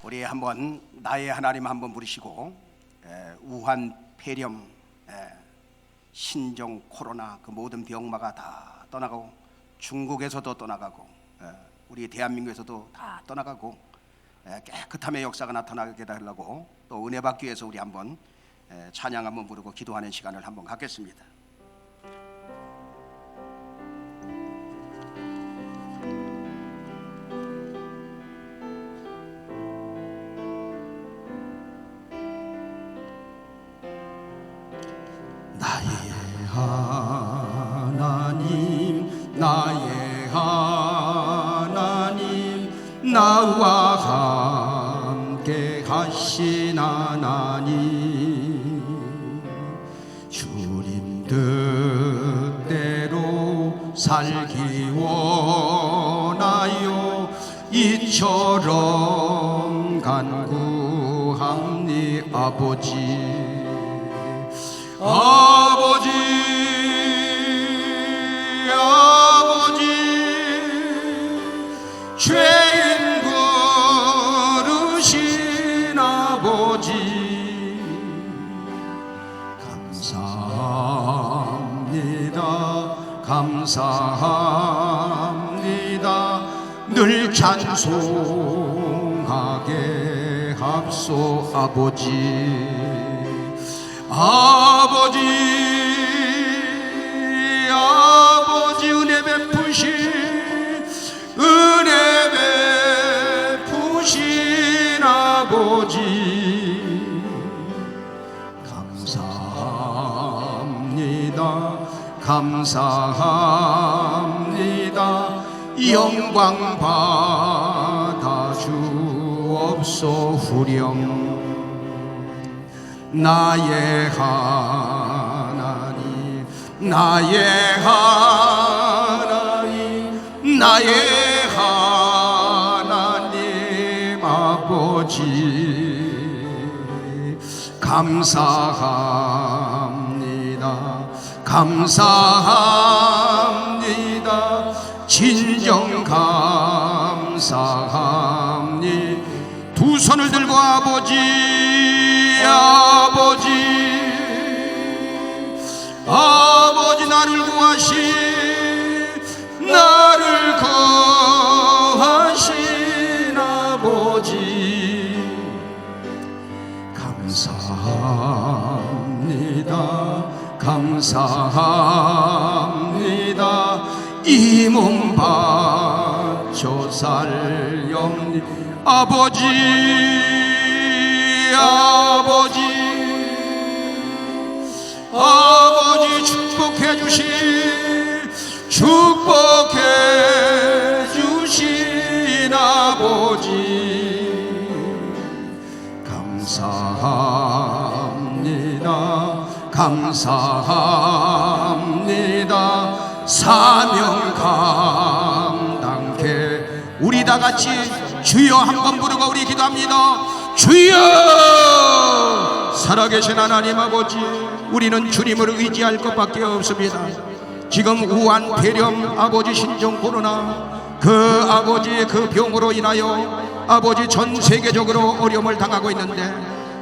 우리 한번 나의 하나님 한번 부르시고 우한, 폐렴, 신종, 코로나 그 모든 병마가 다 떠나가고 중국에서도 떠나가고 우리 대한민국에서도 다 떠나가고 깨끗함의 역사가 나타나게 해달라고 또 은혜 받기 위해서 우리 한번 찬양 한번 부르고 기도하는 시간을 한번 갖겠습니다. 나의 하나님, 나의 하나님, 나와 함께 하신 하나님, 주님 뜻대로 살기 원하여 이처럼 간구합니 아버지. 아버지, 아버지, 죄인 부르신 아버지, 감사합니다, 감사합니다. 늘 찬송하게 합소 아버지. 아버지, 아버지 은혜 베푸신, 은혜 베푸신 아버지, 감사합니다, 감사합니다. 영광 받아 주옵소 후령. 나의 하나님, 나의 하나님, 나의 하나님 아버지, 감사합니다, 감사합니다. 진정 감사합니다. 두 손을 들고 아버지, 아버지, 아버지, 나를 구하신, 나를 거하신 아버지, 감사합니다, 감사합니다. 이 몸 바쳐 살렵니 아버지, 아버지, 아버지, 축복해 주신, 축복해 주신 아버지, 감사합니다, 감사합니다. 사명 감당케 우리 다 같이 주여 한번 부르고 우리 기도합니다. 주여, 살아계신 하나님 아버지, 우리는 주님을 의지할 것밖에 없습니다. 지금 우한, 폐렴, 아버지 신종, 코로나 그 아버지의 그 병으로 인하여 아버지 전 세계적으로 어려움을 당하고 있는데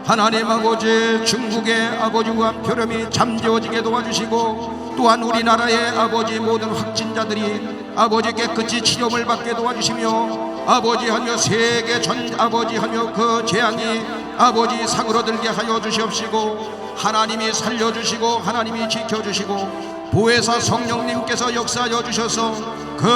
하나님 아버지, 중국의 아버지 우한, 폐렴이 잠재워지게 도와주시고 또한 우리나라의 아버지 모든 확진자들이 아버지 깨끗이 치료를 받게 도와주시며 아버지 하며 세계 전 아버지 하며 그 재앙이 아버지 사그러들게 하여 주시옵시고 하나님이 살려주시고 하나님이 지켜주시고 보혜사 성령님께서 역사하여 주셔서 그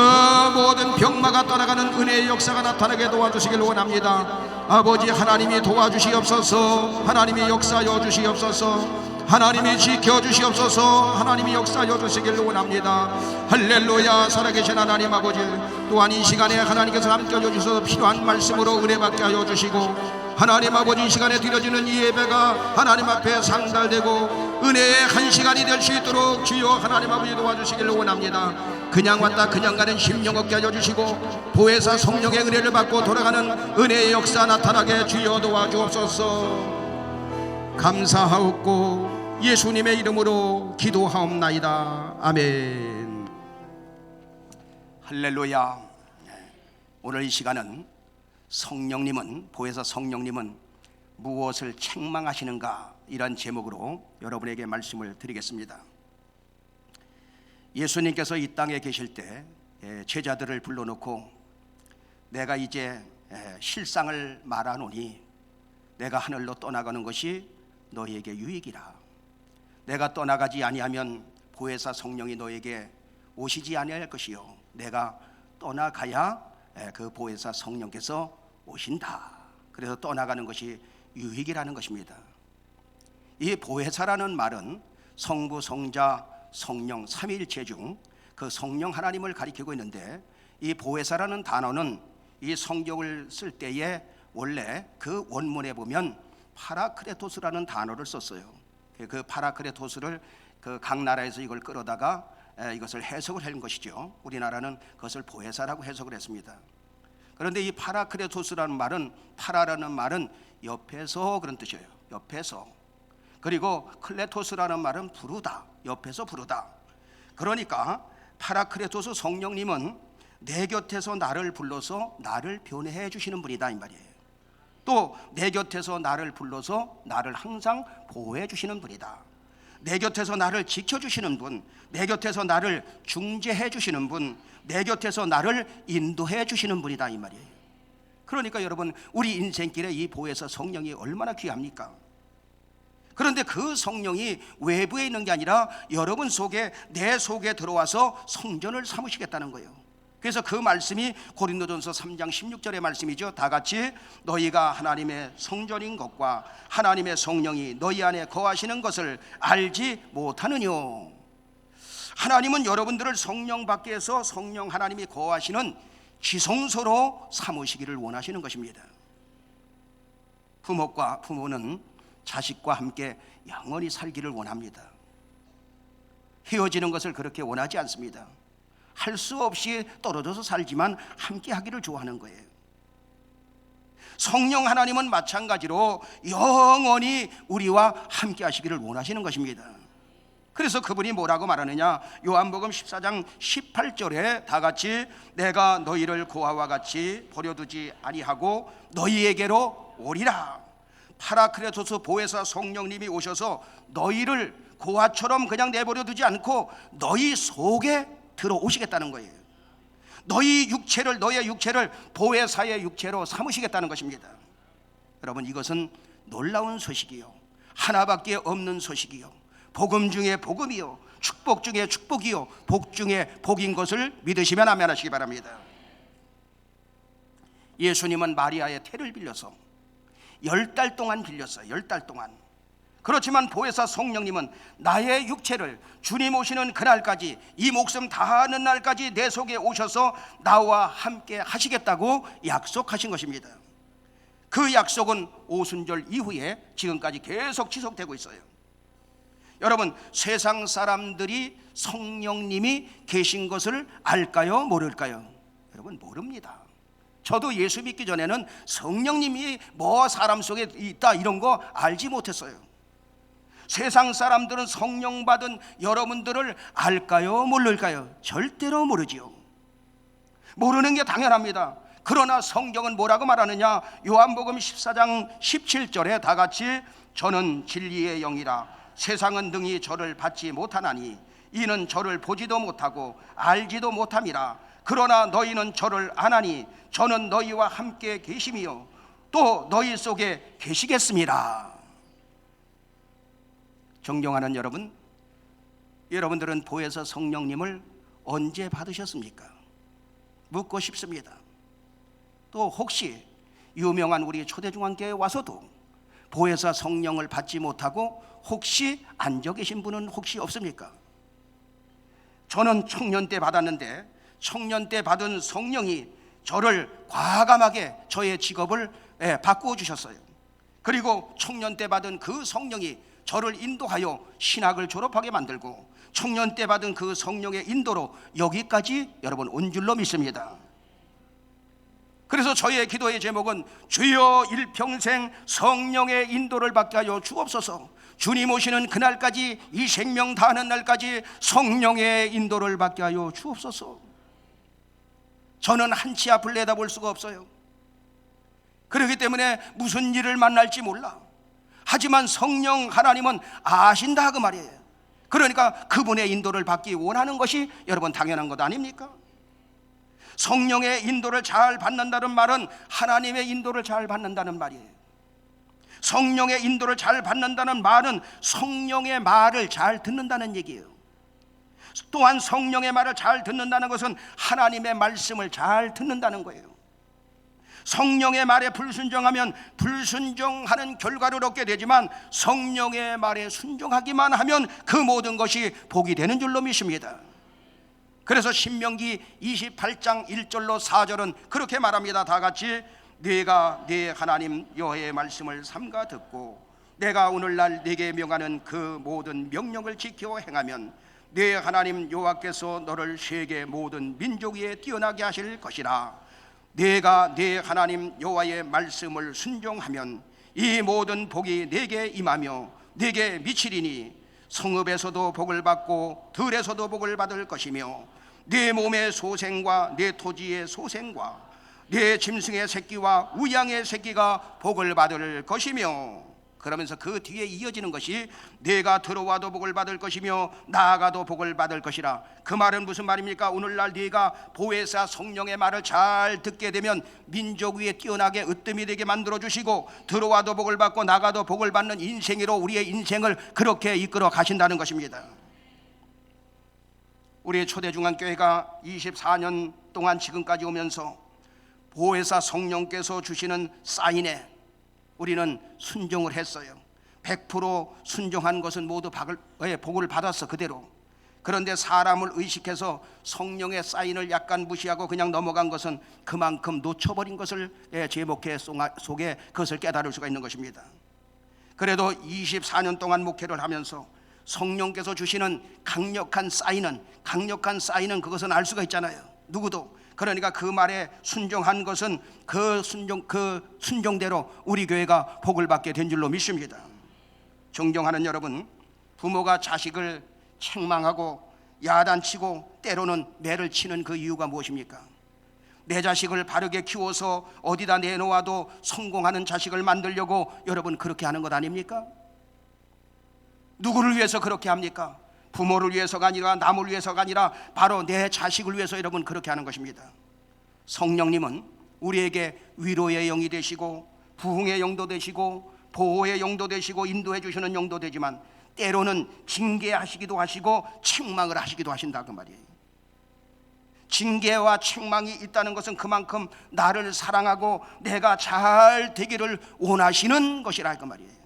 모든 병마가 떠나가는 은혜의 역사가 나타나게 도와주시길 원합니다. 아버지 하나님이 도와주시옵소서, 하나님이 역사하여 주시옵소서, 하나님이 지켜주시옵소서, 하나님이 역사하여 주시길 원합니다. 할렐루야. 살아계신 하나님 아버지, 또한 이 시간에 하나님께서 함께하여 주셔서 필요한 말씀으로 은혜받게 하여 주시고 하나님 아버지, 이 시간에 드려지는 이 예배가 하나님 앞에 상달되고 은혜의 한 시간이 될 수 있도록 주여 하나님 아버지 도와주시길 원합니다. 그냥 왔다 그냥 가는 심령 없게 하여 주시고 보혜사 성령의 은혜를 받고 돌아가는 은혜의 역사 나타나게 주여 도와주옵소서. 감사하옵고 예수님의 이름으로 기도하옵나이다. 아멘. 할렐루야. 오늘 이 시간은 성령님은, 보혜사 성령님은 무엇을 책망하시는가, 이런 제목으로 여러분에게 말씀을 드리겠습니다. 예수님께서 이 땅에 계실 때 제자들을 불러놓고 내가 이제 실상을 말하노니 내가 하늘로 떠나가는 것이 너희에게 유익이라. 내가 떠나가지 아니하면 보혜사 성령이 너에게 오시지 아니할 것이요 내가 떠나가야 그 보혜사 성령께서 오신다. 그래서 떠나가는 것이 유익이라는 것입니다. 이 보혜사라는 말은 성부, 성자, 성령 삼위일체 중 그 성령 하나님을 가리키고 있는데, 이 보혜사라는 단어는 이 성경을 쓸 때에 원래 그 원문에 보면 파라크레토스라는 단어를 썼어요. 그 파라크레토스를 그 각 나라에서 이걸 끌어다가 이것을 해석을 한 것이죠. 우리나라는 그것을 보혜사라고 해석을 했습니다. 그런데 이 파라크레토스라는 말은, 파라라는 말은 옆에서 그런 뜻이에요. 옆에서. 그리고 클레토스라는 말은 부르다, 옆에서 부르다. 그러니까 파라크레토스 성령님은 내 곁에서 나를 불러서 나를 변해해 주시는 분이다, 이 말이에요. 또 내 곁에서 나를 불러서 나를 항상 보호해 주시는 분이다. 내 곁에서 나를 지켜주시는 분, 내 곁에서 나를 중재해 주시는 분, 내 곁에서 나를 인도해 주시는 분이다, 이 말이에요. 그러니까 여러분, 우리 인생길에 이 보혜사 성령이 얼마나 귀합니까? 그런데 그 성령이 외부에 있는 게 아니라 여러분 속에, 내 속에 들어와서 성전을 삼으시겠다는 거예요. 그래서 그 말씀이 고린도전서 3장 16절의 말씀이죠. 다 같이, 너희가 하나님의 성전인 것과 하나님의 성령이 너희 안에 거하시는 것을 알지 못하느뇨. 하나님은 여러분들을 성령 밖에서 성령 하나님이 거하시는 지성소로 삼으시기를 원하시는 것입니다. 부모는 자식과 함께 영원히 살기를 원합니다. 헤어지는 것을 그렇게 원하지 않습니다. 할 수 없이 떨어져서 살지만 함께 하기를 좋아하는 거예요. 성령 하나님은 마찬가지로 영원히 우리와 함께 하시기를 원하시는 것입니다. 그래서 그분이 뭐라고 말하느냐, 요한복음 14장 18절에 다 같이, 내가 너희를 고아와 같이 버려두지 아니하고 너희에게로 오리라. 파라크레토스 보혜사 성령님이 오셔서 너희를 고아처럼 그냥 내버려두지 않고 너희 속에 들어오시겠다는 거예요. 너희의 육체를 보혜사의 육체로 삼으시겠다는 것입니다. 여러분, 이것은 놀라운 소식이요, 하나밖에 없는 소식이요, 복음 중에 복음이요, 축복 중에 축복이요, 복 중에 복인 것을 믿으시면 아멘 하시기 바랍니다. 예수님은 마리아의 태를 빌려서 10달 동안 빌렸어요. 10달 동안. 그렇지만 보혜사 성령님은 나의 육체를 주님 오시는 그날까지, 이 목숨 다하는 날까지 내 속에 오셔서 나와 함께 하시겠다고 약속하신 것입니다. 그 약속은 오순절 이후에 지금까지 계속 지속되고 있어요. 여러분, 세상 사람들이 성령님이 계신 것을 알까요, 모를까요? 여러분, 모릅니다. 저도 예수 믿기 전에는 성령님이 뭐 사람 속에 있다 이런 거 알지 못했어요. 세상 사람들은 성령 받은 여러분들을 알까요, 모를까요? 절대로 모르지요. 모르는 게 당연합니다. 그러나 성경은 뭐라고 말하느냐, 요한복음 14장 17절에 다 같이, 저는 진리의 영이라 세상은 능히 저를 받지 못하나니 이는 저를 보지도 못하고 알지도 못함이라. 그러나 너희는 저를 아나니 저는 너희와 함께 계심이요 또 너희 속에 계시겠습니다. 존경하는 여러분, 여러분들은 보혜사 성령님을 언제 받으셨습니까? 묻고 싶습니다. 또 혹시 유명한 우리 초대중앙교회에 와서도 보혜사 성령을 받지 못하고 혹시 앉아 계신 분은 혹시 없습니까? 저는 청년 때 받았는데, 청년 때 받은 성령이 저를 과감하게 저의 직업을 바꾸어 주셨어요. 그리고 청년 때 받은 그 성령이 저를 인도하여 신학을 졸업하게 만들고, 청년 때 받은 그 성령의 인도로 여기까지 여러분 온 줄로 믿습니다. 그래서 저의 기도의 제목은, 주여 일평생 성령의 인도를 받게 하여 주옵소서. 주님 오시는 그날까지, 이 생명 다하는 날까지 성령의 인도를 받게 하여 주옵소서. 저는 한치 앞을 내다볼 수가 없어요. 그렇기 때문에 무슨 일을 만날지 몰라. 하지만 성령 하나님은 아신다 그 말이에요. 그러니까 그분의 인도를 받기 원하는 것이 여러분 당연한 것 아닙니까? 성령의 인도를 잘 받는다는 말은 하나님의 인도를 잘 받는다는 말이에요. 성령의 인도를 잘 받는다는 말은 성령의 말을 잘 듣는다는 얘기예요. 또한 성령의 말을 잘 듣는다는 것은 하나님의 말씀을 잘 듣는다는 거예요. 성령의 말에 불순종하면 불순종하는 결과를 얻게 되지만 성령의 말에 순종하기만 하면 그 모든 것이 복이 되는 줄로 믿습니다. 그래서 신명기 28장 1절로 4절은 그렇게 말합니다. 다 같이 네가 네 하나님 여호와의 말씀을 삼가 듣고 내가 오늘날 네게 명하는 그 모든 명령을 지켜 행하면 네 하나님 여호와께서 너를 세계 모든 민족 위에 뛰어나게 하실 것이라. 네가 네 하나님 여호와의 말씀을 순종하면 이 모든 복이 네게 임하며 네게 미치리니 성읍에서도 복을 받고 들에서도 복을 받을 것이며 네 몸의 소생과 네 토지의 소생과 네 짐승의 새끼와 우양의 새끼가 복을 받을 것이며, 그러면서 그 뒤에 이어지는 것이 내가 들어와도 복을 받을 것이며 나아가도 복을 받을 것이라. 그 말은 무슨 말입니까? 오늘날 네가 보혜사 성령의 말을 잘 듣게 되면 민족 위에 뛰어나게 으뜸이 되게 만들어주시고 들어와도 복을 받고 나가도 복을 받는 인생으로 우리의 인생을 그렇게 이끌어 가신다는 것입니다. 우리 초대중앙교회가 24년 동안 지금까지 오면서 보혜사 성령께서 주시는 사인에 우리는 순종을 했어요. 100% 순종한 것은 모두 복을 받았어 그대로. 그런데 사람을 의식해서 성령의 사인을 약간 무시하고 그냥 넘어간 것은 그만큼 놓쳐버린 것을 제 목회 속에 그것을 깨달을 수가 있는 것입니다. 그래도 24년 동안 목회를 하면서 성령께서 주시는 강력한 사인은 그것은 알 수가 있잖아요. 누구도. 그러니까 그 말에 순종한 것은 그 순종대로 우리 교회가 복을 받게 된 줄로 믿습니다. 존경하는 여러분, 부모가 자식을 책망하고 야단치고 때로는 매를 치는 그 이유가 무엇입니까? 내 자식을 바르게 키워서 어디다 내놓아도 성공하는 자식을 만들려고 여러분 그렇게 하는 것 아닙니까? 누구를 위해서 그렇게 합니까? 부모를 위해서가 아니라 남을 위해서가 아니라 바로 내 자식을 위해서 여러분 그렇게 하는 것입니다. 성령님은 우리에게 위로의 영이 되시고 부흥의 영도 되시고 보호의 영도 되시고 인도해 주시는 영도 되지만 때로는 징계하시기도 하시고 책망을 하시기도 하신다 그 말이에요. 징계와 책망이 있다는 것은 그만큼 나를 사랑하고 내가 잘 되기를 원하시는 것이라 그 말이에요.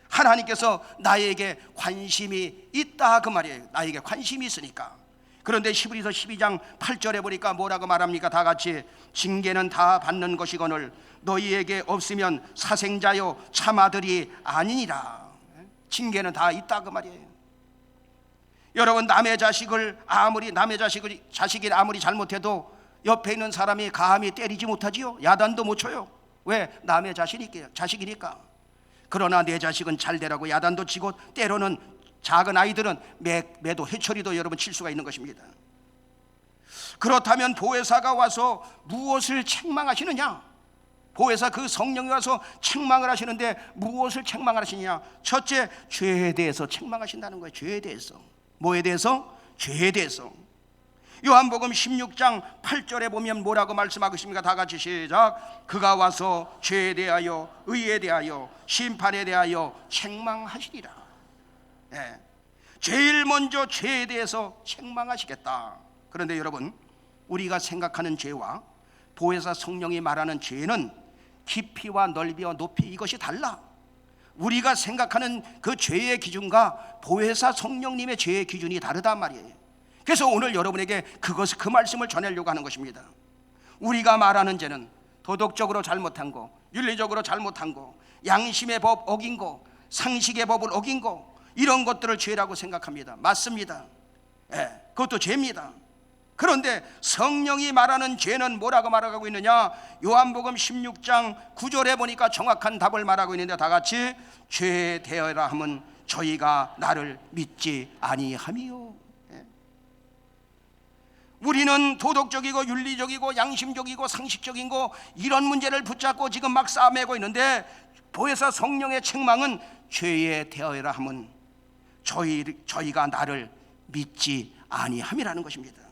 하나님께서 나에게 관심이 있다 그 말이에요. 나에게 관심이 있으니까. 그런데 히브리서 12장 8절에 보니까 뭐라고 말합니까? 다 같이 징계는 다 받는 것이거늘 너희에게 없으면 사생자요 참 아들이 아니니라. 징계는 다 있다 그 말이에요. 여러분 남의 자식이 아무리 잘못해도 옆에 있는 사람이 감히 때리지 못하지요. 야단도 못 쳐요. 왜? 남의 자식이니까. 그러나 내 자식은 잘 되라고 야단도 치고 때로는 작은 아이들은 매도 해초리도 여러분 칠 수가 있는 것입니다. 그렇다면 보혜사가 와서 무엇을 책망하시느냐? 보혜사 그 성령이 와서 책망을 하시는데 무엇을 책망을 하시느냐? 첫째, 죄에 대해서 책망하신다는 거예요. 죄에 대해서. 뭐에 대해서? 죄에 대해서. 요한복음 16장 8절에 보면 뭐라고 말씀하고 있습니까? 다 같이 시작. 그가 와서 죄에 대하여 의에 대하여 심판에 대하여 책망하시리라. 네. 제일 먼저 죄에 대해서 책망하시겠다. 그런데 여러분 우리가 생각하는 죄와 보혜사 성령이 말하는 죄는 깊이와 넓이와 높이 이것이 달라. 우리가 생각하는 그 죄의 기준과 보혜사 성령님의 죄의 기준이 다르단 말이에요. 그래서 오늘 여러분에게 그 말씀을 전하려고 하는 것입니다. 우리가 말하는 죄는 도덕적으로 잘못한 거, 윤리적으로 잘못한 거, 양심의 법 어긴 거, 상식의 법을 어긴 거, 이런 것들을 죄라고 생각합니다. 맞습니다. 그것도 죄입니다. 그런데 성령이 말하는 죄는 뭐라고 말하고 있느냐? 요한복음 16장 9절에 보니까 정확한 답을 말하고 있는데 다 같이 죄 되어라 하면 저희가 나를 믿지 아니함이요. 우리는 도덕적이고 윤리적이고 양심적이고 상식적인 거 이런 문제를 붙잡고 지금 막 싸매고 있는데, 보혜사 성령의 책망은 죄에 대하여라 함은 저희가 나를 믿지 아니함이라는 것입니다.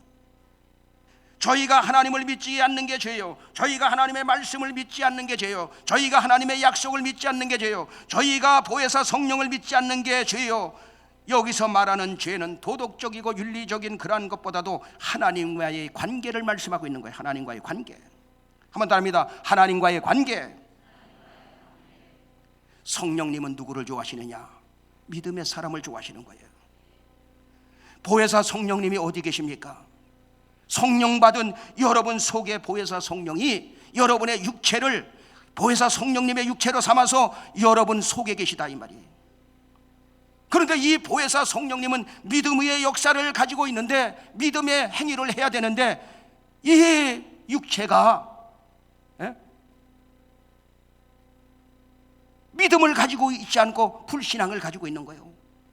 저희가 하나님을 믿지 않는 게 죄요, 저희가 하나님의 말씀을 믿지 않는 게 죄요, 저희가 하나님의 약속을 믿지 않는 게 죄요, 저희가 보혜사 성령을 믿지 않는 게 죄요. 여기서 말하는 죄는 도덕적이고 윤리적인 그러한 것보다도 하나님과의 관계를 말씀하고 있는 거예요. 하나님과의 관계. 한번 더 합니다. 하나님과의 관계. 성령님은 누구를 좋아하시느냐? 믿음의 사람을 좋아하시는 거예요. 보혜사 성령님이 어디 계십니까? 성령 받은 여러분 속에 보혜사 성령이 여러분의 육체를 보혜사 성령님의 육체로 삼아서 여러분 속에 계시다 이 말이에요. 그런데 이 보혜사 성령님은 믿음의 역사를 가지고 있는데, 믿음의 행위를 해야 되는데, 이 육체가 믿음을 가지고 있지 않고 불신앙을 가지고 있는 거예요.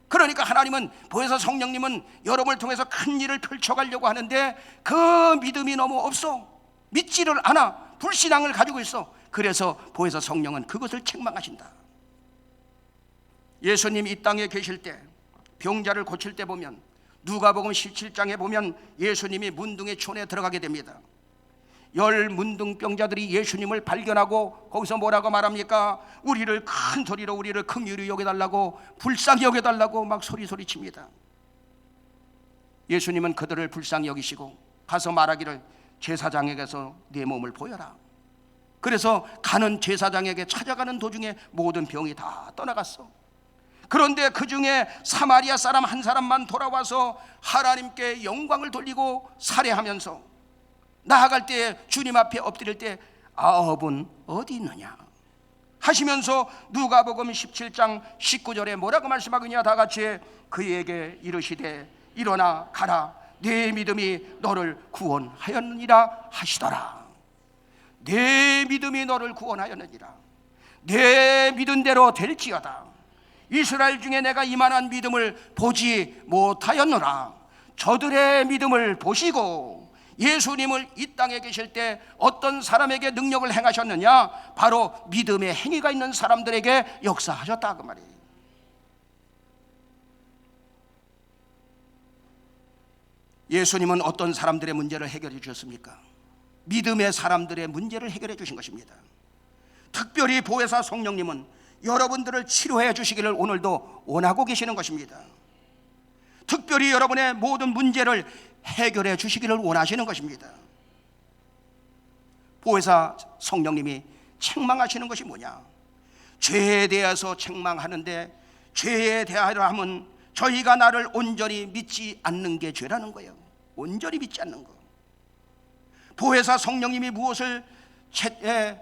그러니까 하나님은, 보혜사 성령님은 여러분을 통해서 큰 일을 펼쳐가려고 하는데 그 믿음이 너무 없어, 믿지를 않아, 불신앙을 가지고 있어. 그래서 보혜사 성령은 그것을 책망하신다. 예수님 이 땅에 계실 때 병자를 고칠 때 보면, 누가복음 17장에 보면 예수님이 문둥의 촌에 들어가게 됩니다. 10 문둥병자들이 예수님을 발견하고 거기서 뭐라고 말합니까? 우리를 큰 소리로 우리를 긍휼히 여겨달라고, 불쌍히 여겨달라고 막 소리칩니다. 예수님은 그들을 불쌍히 여기시고 가서 말하기를, 제사장에게서 네 몸을 보여라. 그래서 가는 제사장에게 찾아가는 도중에 모든 병이 다 떠나갔어. 그런데 그 중에 사마리아 사람 한 사람만 돌아와서 하나님께 영광을 돌리고 살해하면서 나아갈 때, 주님 앞에 엎드릴 때 아업은 어디 있느냐 하시면서 누가복음 17장 19절에 뭐라고 말씀하느냐? 다 같이, 그에게 이르시되 일어나 가라, 내 믿음이 너를 구원하였느니라 하시더라. 내 믿음이 너를 구원하였느니라. 내 믿은 대로 될지어다. 이스라엘 중에 내가 이만한 믿음을 보지 못하였노라. 저들의 믿음을 보시고 예수님을 이 땅에 계실 때 어떤 사람에게 능력을 행하셨느냐? 바로 믿음의 행위가 있는 사람들에게 역사하셨다 그 말이에요. 예수님은 어떤 사람들의 문제를 해결해 주셨습니까? 믿음의 사람들의 문제를 해결해 주신 것입니다. 특별히 보혜사 성령님은 여러분들을 치료해 주시기를 오늘도 원하고 계시는 것입니다. 특별히 여러분의 모든 문제를 해결해 주시기를 원하시는 것입니다. 보혜사 성령님이 책망하시는 것이 뭐냐? 죄에 대해서 책망하는데, 죄에 대하여 하면 저희가 나를 온전히 믿지 않는 게 죄라는 거예요. 온전히 믿지 않는 거. 보혜사 성령님이 무엇을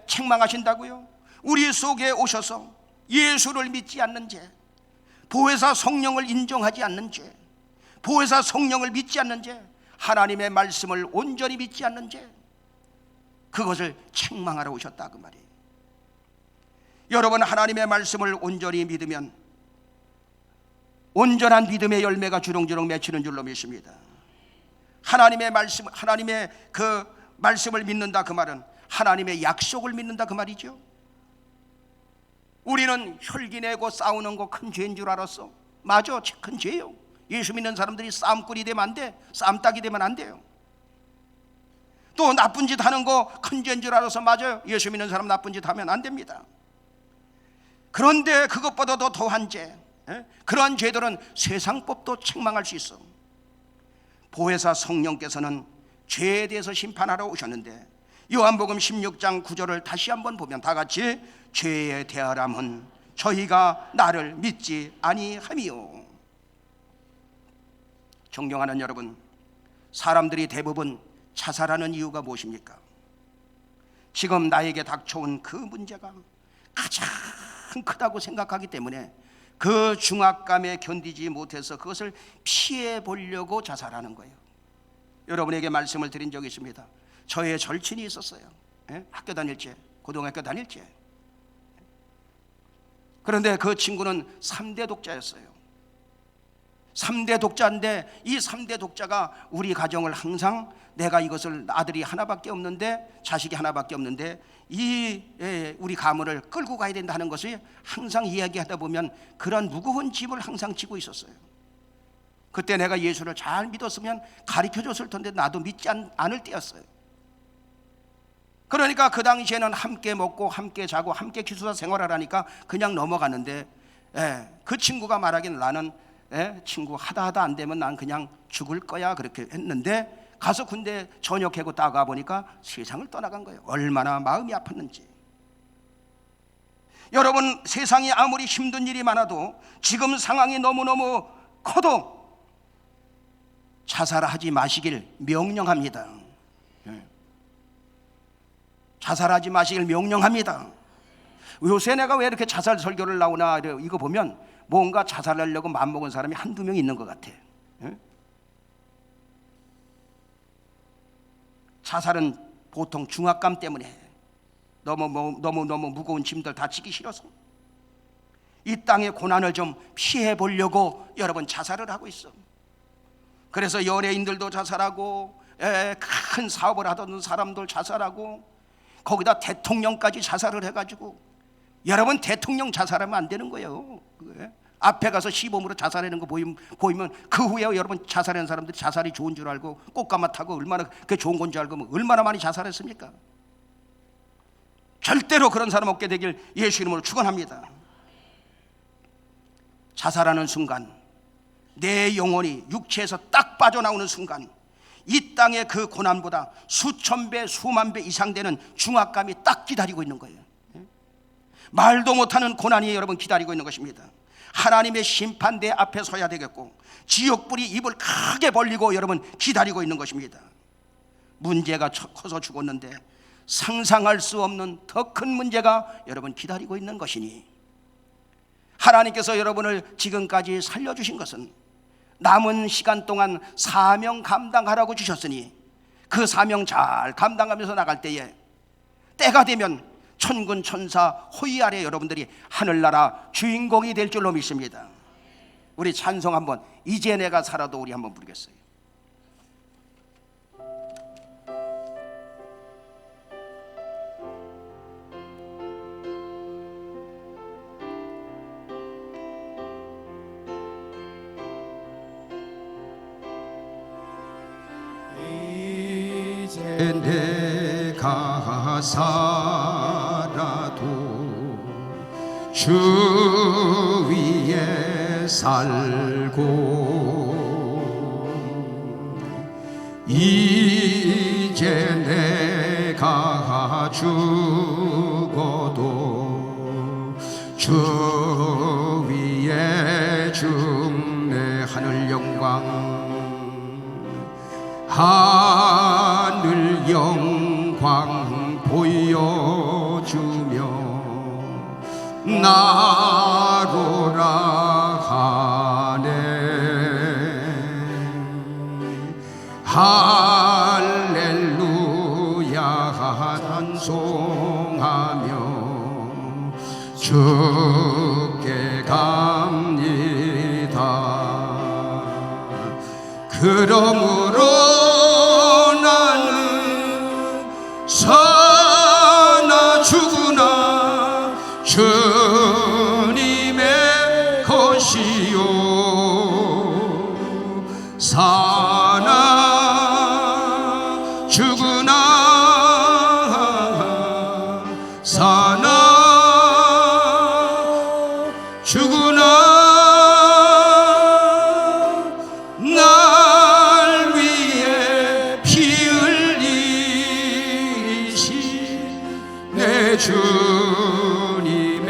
책망하신다고요? 우리 속에 오셔서 예수를 믿지 않는 죄, 보혜사 성령을 인정하지 않는 죄, 보혜사 성령을 믿지 않는 죄, 하나님의 말씀을 온전히 믿지 않는 죄, 그것을 책망하러 오셨다 그 말이에요. 여러분, 하나님의 말씀을 온전히 믿으면 온전한 믿음의 열매가 주렁주렁 맺히는 줄로 믿습니다. 하나님의 말씀, 하나님의 그 말씀을 믿는다 그 말은 하나님의 약속을 믿는다 그 말이죠. 우리는 혈기 내고 싸우는 거 큰 죄인 줄 알았어. 맞아, 큰 죄예요. 예수 믿는 사람들이 싸움꾼이 되면 안 돼. 싸움닭이 되면 안 돼요. 또 나쁜 짓 하는 거 큰 죄인 줄 알아서, 맞아요, 예수 믿는 사람 나쁜 짓 하면 안 됩니다. 그런데 그것보다도 더한 죄, 그러한 죄들은 세상법도 책망할 수 있어. 보혜사 성령께서는 죄에 대해서 심판하러 오셨는데, 요한복음 16장 9절을 다시 한번 보면 다 같이, 죄에 대하람은 저희가 나를 믿지 아니함이요. 존경하는 여러분, 사람들이 대부분 자살하는 이유가 무엇입니까? 지금 나에게 닥쳐온 그 문제가 가장 크다고 생각하기 때문에 그 중압감에 견디지 못해서 그것을 피해 보려고 자살하는 거예요. 여러분에게 말씀을 드린 적이 있습니다. 저의 절친이 있었어요. 학교 다닐 때, 고등학교 다닐 때. 그런데 그 친구는 3대 독자였어요. 3대 독자인데 이 3대 독자가 우리 가정을 항상 내가 이것을 아들이 하나밖에 없는데 자식이 하나밖에 없는데 우리 가문을 끌고 가야 된다는 것을 항상 이야기하다 보면 그런 무거운 짐을 항상 지고 있었어요. 그때 내가 예수를 잘 믿었으면 가르쳐줬을 텐데 나도 믿지 않을 때였어요. 그러니까 그 당시에는 함께 먹고 함께 자고 함께 기숙사 생활을 하니까 그냥 넘어가는데 그 친구가 말하기는 나는 친구 하다 안 되면 난 그냥 죽을 거야 그렇게 했는데 가서 군대 전역하고 따가 보니까 세상을 떠나간 거예요. 얼마나 마음이 아팠는지. 여러분, 세상이 아무리 힘든 일이 많아도 지금 상황이 너무너무 커도 자살하지 마시길 명령합니다. 자살하지 마시길 명령합니다. 요새 내가 왜 이렇게 자살 설교를 나오나 이거 보면 뭔가 자살하려고 맘먹은 사람이 한두 명 있는 것 같아. 자살은 보통 중압감 때문에 해. 너무 무거운 짐들 다 지기 싫어서 이 땅의 고난을 좀 피해 보려고 여러분 자살을 하고 있어. 그래서 연예인들도 자살하고 큰 사업을 하던 사람들 자살하고 거기다 대통령까지 자살을 해가지고 여러분 대통령 자살하면 안 되는 거예요. 앞에 가서 시범으로 자살하는 거 보이면 그 후에 여러분 자살하는 사람들이 자살이 좋은 줄 알고 꽃가마 타고 얼마나 그게 좋은 건 줄 알고 얼마나 많이 자살했습니까? 절대로 그런 사람 없게 되길 예수 이름으로 축원합니다. 자살하는 순간 내 영혼이 육체에서 딱 빠져나오는 순간 이 땅의 그 고난보다 수천 배 수만 배 이상 되는 중압감이 딱 기다리고 있는 거예요. 말도 못하는 고난이 여러분 기다리고 있는 것입니다. 하나님의 심판대 앞에 서야 되겠고 지옥불이 입을 크게 벌리고 여러분 기다리고 있는 것입니다. 문제가 커서 죽었는데 상상할 수 없는 더 큰 문제가 여러분 기다리고 있는 것이니 하나님께서 여러분을 지금까지 살려주신 것은 남은 시간 동안 사명 감당하라고 주셨으니 그 사명 잘 감당하면서 나갈 때에 때가 되면 천군 천사 호위 아래 여러분들이 하늘나라 주인공이 될 줄로 믿습니다. 우리 찬송 한번 이제 내가 살아도 우리 한번 부르겠어요. 내가 살아도 주 위에 살고 이제 내가 죽어도 주 위에 죽네 하늘 영광 하늘 영광 보여주며 나로라 하네 할렐루야 찬송하며 주께 갑니다. 그러므로 사나 죽으나 주님의 것이요 사나 죽으나 사나 죽으나 날 위해 피 내 주님의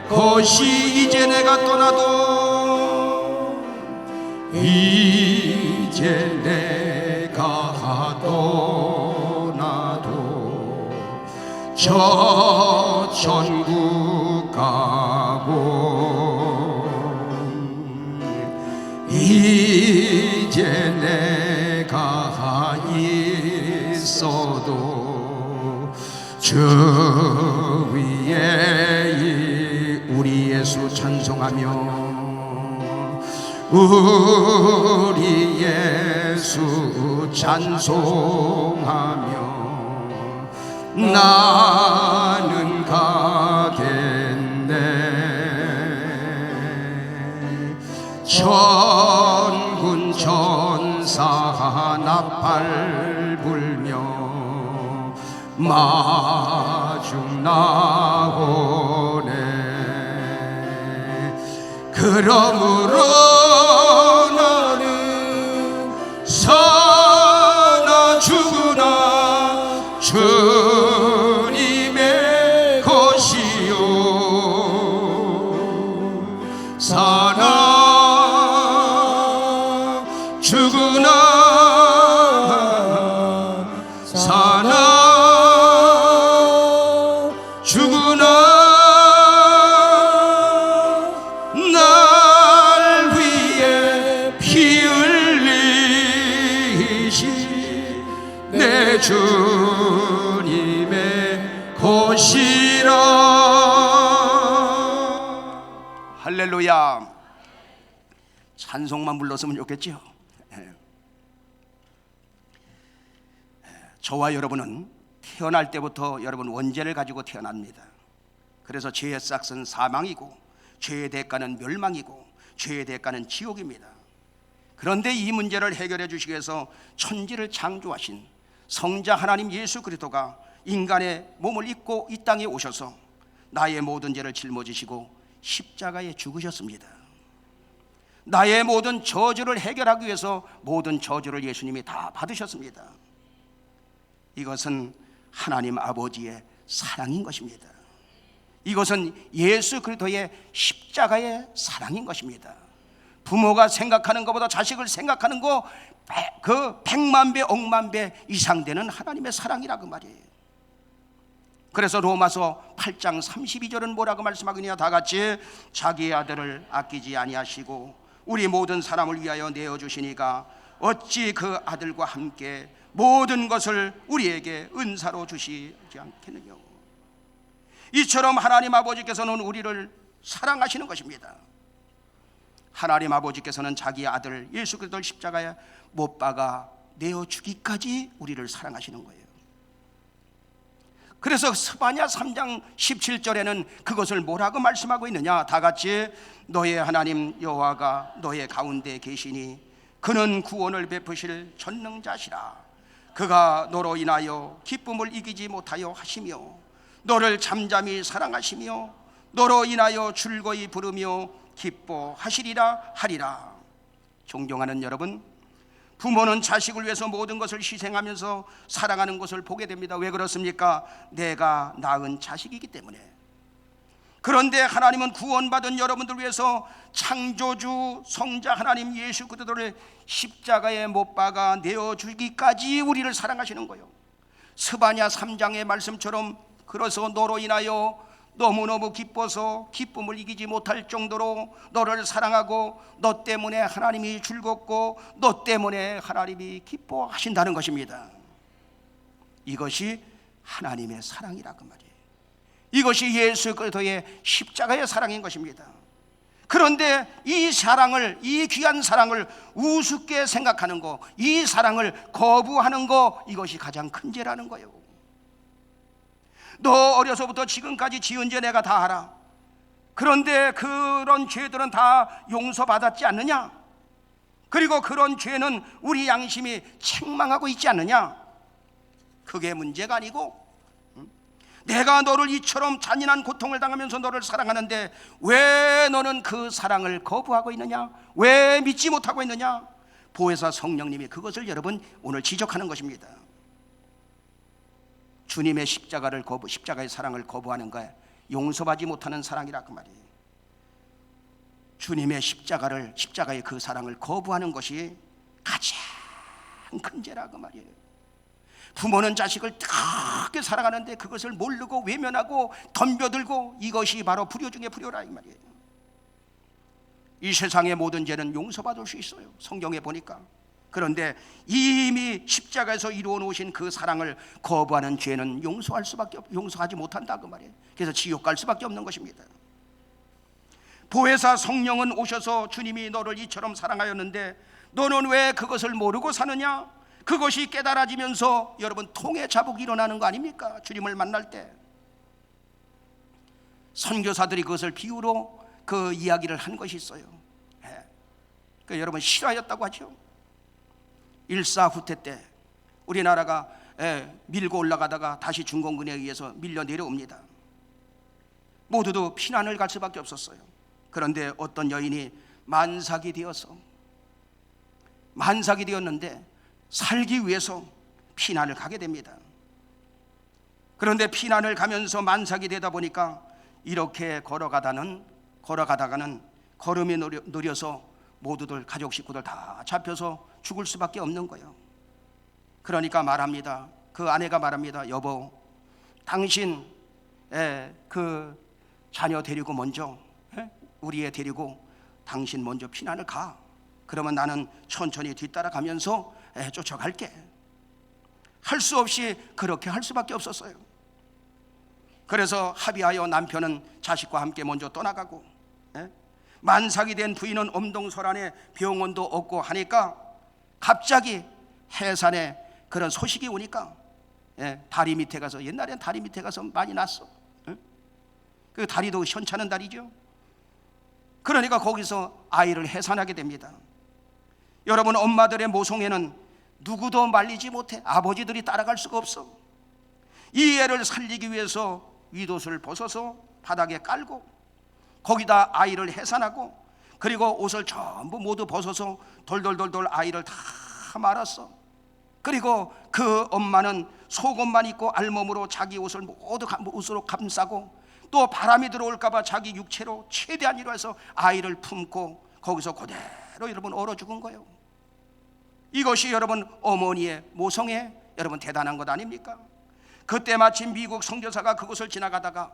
것이 이제 내가 떠나도 이제 내가 떠나도 저 천국 가고 이제 내가 있어도 주 위에 우리 예수 찬송하며 우리 예수 찬송하며 나는 가겠네. 천군 천사 나팔 불며 마중 나오네. 그러므로 나는 사나 죽으나 주님의 것이요 사나 죽으나 사나 죽으나 날 위해 피 흘리신 내 주님의 것이라. 할렐루야. 찬송만 불렀으면 좋겠지요. 저와 여러분은 태어날 때부터 여러분 원죄를 가지고 태어납니다. 그래서 죄의 싹은 사망이고 죄의 대가는 멸망이고 죄의 대가는 지옥입니다. 그런데 이 문제를 해결해 주시기 위해서 천지를 창조하신 성자 하나님 예수 그리스도가 인간의 몸을 입고 이 땅에 오셔서 나의 모든 죄를 짊어지시고 십자가에 죽으셨습니다. 나의 모든 저주를 해결하기 위해서 모든 저주를 예수님이 다 받으셨습니다. 이것은 하나님 아버지의 사랑인 것입니다. 이것은 예수 그리스도의 십자가의 사랑인 것입니다. 부모가 생각하는 것보다 자식을 생각하는 거 그 100만 배, 억만 배 이상 되는 하나님의 사랑이라 그 말이에요. 그래서 로마서 8장 32절은 뭐라고 말씀하느냐? 다 같이 자기의 아들을 아끼지 아니하시고 우리 모든 사람을 위하여 내어주시니까 어찌 그 아들과 함께 모든 것을 우리에게 은사로 주시지 않겠느냐. 이처럼 하나님 아버지께서는 우리를 사랑하시는 것입니다. 하나님 아버지께서는 자기 아들 예수 그리스도를 십자가에 못 박아 내어주기까지 우리를 사랑하시는 거예요. 그래서 스바냐 3장 17절에는 그것을 뭐라고 말씀하고 있느냐? 다 같이 너의 하나님 여호와가 너의 가운데 계시니 그는 구원을 베푸실 전능자시라. 그가 너로 인하여 기쁨을 이기지 못하여 하시며 너를 잠잠히 사랑하시며 너로 인하여 즐거이 부르며 기뻐하시리라 하리라. 존경하는 여러분, 부모는 자식을 위해서 모든 것을 희생하면서 사랑하는 것을 보게 됩니다. 왜 그렇습니까? 내가 낳은 자식이기 때문에. 그런데 하나님은 구원받은 여러분들 위해서 창조주 성자 하나님 예수 그리스도를 십자가에 못 박아 내어주기까지 우리를 사랑하시는 거예요. 스바냐 3장의 말씀처럼 그래서 너로 인하여 너무너무 기뻐서 기쁨을 이기지 못할 정도로 너를 사랑하고 너 때문에 하나님이 즐겁고 너 때문에 하나님이 기뻐하신다는 것입니다. 이것이 하나님의 사랑이라고 말이에요. 이것이 예수 그리스도의 십자가의 사랑인 것입니다. 그런데 이 사랑을, 이 귀한 사랑을 우습게 생각하는 거, 이 사랑을 거부하는 거, 이것이 가장 큰 죄라는 거예요. 너 어려서부터 지금까지 지은 죄 내가 다 알아. 그런데 그런 죄들은 다 용서받았지 않느냐? 그리고 그런 죄는 우리 양심이 책망하고 있지 않느냐? 그게 문제가 아니고, 내가 너를 이처럼 잔인한 고통을 당하면서 너를 사랑하는데 왜 너는 그 사랑을 거부하고 있느냐? 왜 믿지 못하고 있느냐? 보혜사 성령님이 그것을 여러분 오늘 지적하는 것입니다. 주님의 십자가의 사랑을 거부하는 거에 용서받지 못하는 사랑이라 그 말이에요. 주님의 십자가의 그 사랑을 거부하는 것이 가장 큰 죄라 그 말이에요. 부모는 자식을 뜨겁게 사랑하는데 그것을 모르고 외면하고 덤벼들고, 이것이 바로 불효 중에 불효라 이 말이에요. 이 세상의 모든 죄는 용서받을 수 있어요, 성경에 보니까. 그런데 이미 십자가에서 이루어 놓으신 그 사랑을 거부하는 죄는 용서하지 못한다 그 말이에요. 그래서 지옥 갈 수밖에 없는 것입니다. 보혜사 성령은 오셔서 주님이 너를 이처럼 사랑하였는데 너는 왜 그것을 모르고 사느냐? 그것이 깨달아지면서 여러분 통해 자복이 일어나는 거 아닙니까? 주님을 만날 때 선교사들이 그것을 비유로 그 이야기를 한 것이 있어요. 그 여러분 실화였다고 하죠. 일사후퇴 때 우리나라가 밀고 올라가다가 다시 중공군에 의해서 밀려 내려옵니다. 모두도 피난을 갈 수밖에 없었어요. 그런데 어떤 여인이 만삭이 되었는데 살기 위해서 피난을 가게 됩니다. 그런데 피난을 가면서 만삭이 되다 보니까 이렇게 걸어가다가는 걸음이 느려서 모두들 가족 식구들 다 잡혀서 죽을 수밖에 없는 거예요. 그러니까 말합니다. 그 아내가 말합니다. 여보, 당신 그 자녀 데리고 먼저 우리 애 데리고 당신 먼저 피난을 가. 그러면 나는 천천히 뒤따라가면서 쫓아갈게. 할 수 없이 그렇게 할 수밖에 없었어요. 그래서 합의하여 남편은 자식과 함께 먼저 떠나가고 만삭이 된 부인은 엄동설안에 병원도 없고 하니까 갑자기 해산에 그런 소식이 오니까 다리 밑에 가서, 옛날엔 다리 밑에 가서 많이 났어. 그 다리도 현찮은 다리죠. 그러니까 거기서 아이를 해산하게 됩니다. 여러분, 엄마들의 모성애는 누구도 말리지 못해. 아버지들이 따라갈 수가 없어. 이 애를 살리기 위해서 윗옷을 벗어서 바닥에 깔고 거기다 아이를 해산하고 그리고 옷을 전부 모두 벗어서 돌돌돌돌 아이를 다 말았어. 그리고 그 엄마는 속옷만 입고 알몸으로 자기 옷을 모두 옷으로 감싸고 또 바람이 들어올까 봐 자기 육체로 최대한 이루어서 아이를 품고 거기서 그대로 여러분 얼어 죽은 거예요. 이것이 여러분 어머니의 모성애, 여러분 대단한 것 아닙니까? 그때 마침 미국 선교사가 그곳을 지나가다가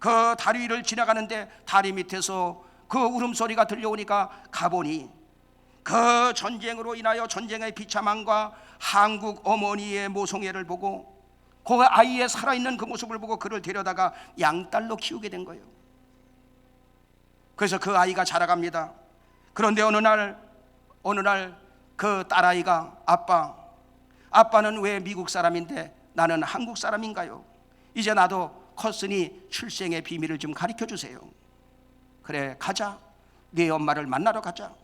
그 다리 위를 지나가는데 다리 밑에서 그 울음소리가 들려오니까 가보니 그 전쟁으로 인하여 전쟁의 비참함과 한국 어머니의 모성애를 보고 그 아이의 살아있는 그 모습을 보고 그를 데려다가 양딸로 키우게 된 거예요. 그래서 그 아이가 자라갑니다. 그런데 어느 날 그 딸아이가 아빠는 왜 미국 사람인데 나는 한국 사람인가요? 이제 나도 컸으니 출생의 비밀을 좀 가르쳐 주세요. 그래, 가자. 네 엄마를 만나러 가자.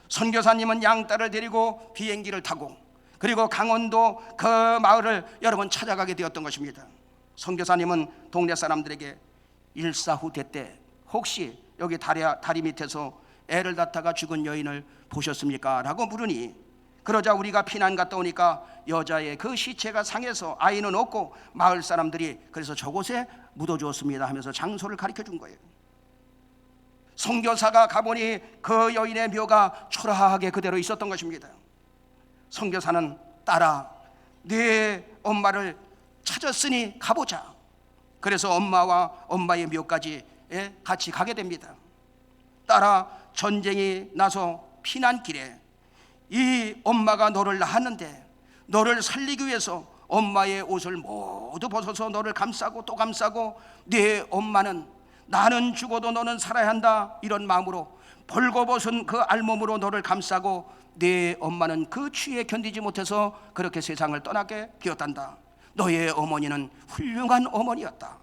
선교사님은 양딸을 데리고 비행기를 타고 그리고 강원도 그 마을을 여러분 찾아가게 되었던 것입니다. 선교사님은 동네 사람들에게 일사후퇴 때 혹시 여기 다리 밑에서 애를 낳다가 죽은 여인을 보셨습니까? 라고 물으니 그러자 우리가 피난 갔다 오니까 여자의 그 시체가 상해서 아이는 없고 마을 사람들이 그래서 저곳에 묻어주었습니다 하면서 장소를 가르쳐 준 거예요. 선교사가 가보니 그 여인의 묘가 초라하게 그대로 있었던 것입니다. 선교사는 딸아, 네 엄마를 찾았으니 가보자. 그래서 엄마와 엄마의 묘까지 같이 가게 됩니다. 딸아, 전쟁이 나서 피난길에 이 엄마가 너를 낳았는데 너를 살리기 위해서 엄마의 옷을 모두 벗어서 너를 감싸고 또 감싸고 네 엄마는 나는 죽어도 너는 살아야 한다 이런 마음으로 벌거벗은 그 알몸으로 너를 감싸고 네 엄마는 그 추위에 견디지 못해서 그렇게 세상을 떠나게 되었단다. 너의 어머니는 훌륭한 어머니였다.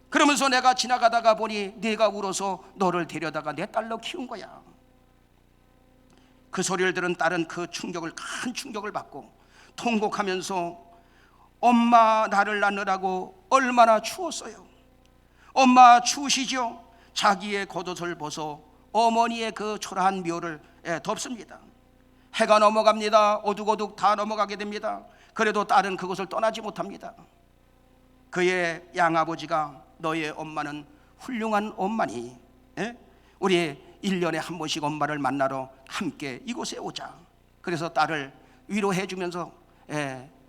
그러면서 내가 지나가다가 보니 네가 울어서 너를 데려다가 내 딸로 키운 거야. 그 소리를 들은 딸은 그 큰 충격을 받고 통곡하면서 엄마 나를 낳느라고 얼마나 추웠어요. 엄마 추우시죠? 자기의 겉옷을 벗어 어머니의 그 초라한 묘를 덮습니다. 해가 넘어갑니다. 어둑어둑 다 넘어가게 됩니다. 그래도 딸은 그곳을 떠나지 못합니다. 그의 양아버지가 너의 엄마는 훌륭한 엄마니 우리 1년에 한 번씩 엄마를 만나러 함께 이곳에 오자. 그래서 딸을 위로해 주면서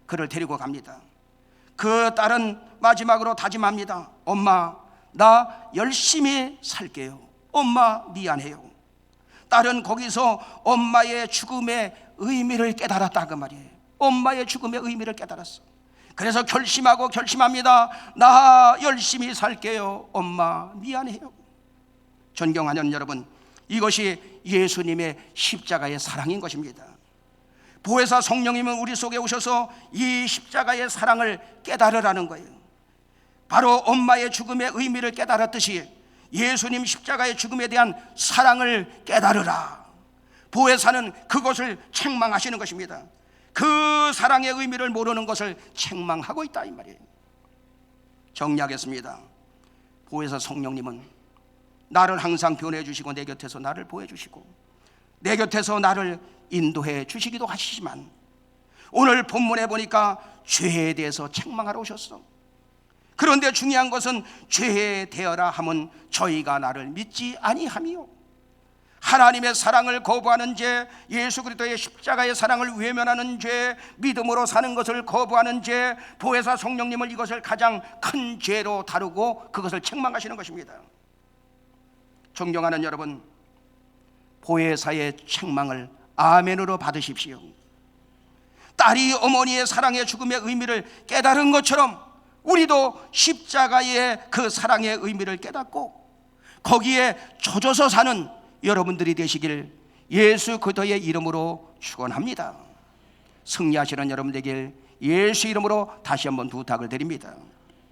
그를 데리고 갑니다. 그 딸은 마지막으로 다짐합니다. 엄마, 나 열심히 살게요. 엄마 미안해요. 딸은 거기서 엄마의 죽음의 의미를 깨달았다 그 말이에요. 엄마의 죽음의 의미를 깨달았어. 그래서 결심합니다. 나 열심히 살게요. 엄마 미안해요. 존경하는 여러분, 이것이 예수님의 십자가의 사랑인 것입니다. 보혜사 성령님은 우리 속에 오셔서 이 십자가의 사랑을 깨달으라는 거예요. 바로 엄마의 죽음의 의미를 깨달았듯이 예수님 십자가의 죽음에 대한 사랑을 깨달으라. 보혜사는 그것을 책망하시는 것입니다. 그 사랑의 의미를 모르는 것을 책망하고 있다 이 말이에요. 정리하겠습니다. 보혜사 성령님은 나를 항상 변해 주시고 내 곁에서 나를 보여 주시고 내 곁에서 나를 인도해 주시기도 하시지만 오늘 본문에 보니까 죄에 대해서 책망하러 오셨어. 그런데 중요한 것은 죄에 대하라 함은 저희가 나를 믿지 아니함이요, 하나님의 사랑을 거부하는 죄, 예수 그리스도의 십자가의 사랑을 외면하는 죄, 믿음으로 사는 것을 거부하는 죄, 보혜사 성령님을 이것을 가장 큰 죄로 다루고 그것을 책망하시는 것입니다. 존경하는 여러분, 보혜사의 책망을 아멘으로 받으십시오. 딸이 어머니의 사랑의 죽음의 의미를 깨달은 것처럼 우리도 십자가의 그 사랑의 의미를 깨닫고 거기에 젖어서 사는 여러분들이 되시길 예수 그리스도의 이름으로 축원합니다. 승리하시는 여러분 되길 예수 이름으로 다시 한번 부탁을 드립니다.